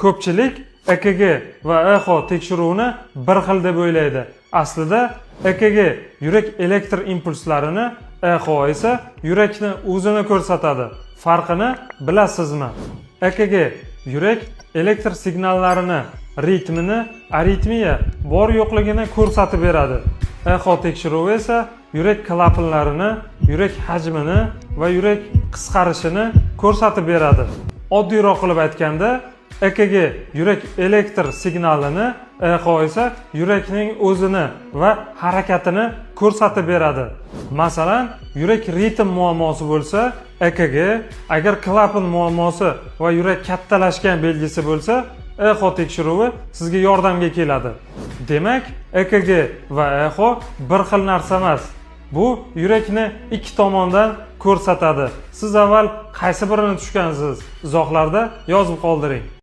Ko'pchilik EKG va echo tekshiruvini bir xil deb o'ylaydi. Aslida EKG yurak elektr impulslarini, echo esa yurakni o'zini ko'rsatadi. Farqini bilasizmi? EKG yurak elektr signallarini, ritmini, aritmiya bor yo'qligini ko'rsatib beradi. Echo tekshiruvi esa yurak klapanlarini, yurak hajmini va yurak qisqarishini ko'rsatib beradi. Oddiyroq qilib aytganda, EKG yurak elektr signalini, echo esa yurakning o'zini va harakatini ko'rsatib beradi. Masalan, yurak ritm muammosi bo'lsa, EKG, agar klapan muammosi va yurak kattalashgan belgisi bo'lsa, echo tekshiruvi sizga yordamga keladi. Demak, EKG va echo bir xil narsa emas. Bu yurakni ikki tomondan ko'rsatadi. Siz avval qaysi birini tushgansiz? Izohlarda yozib qoldiring.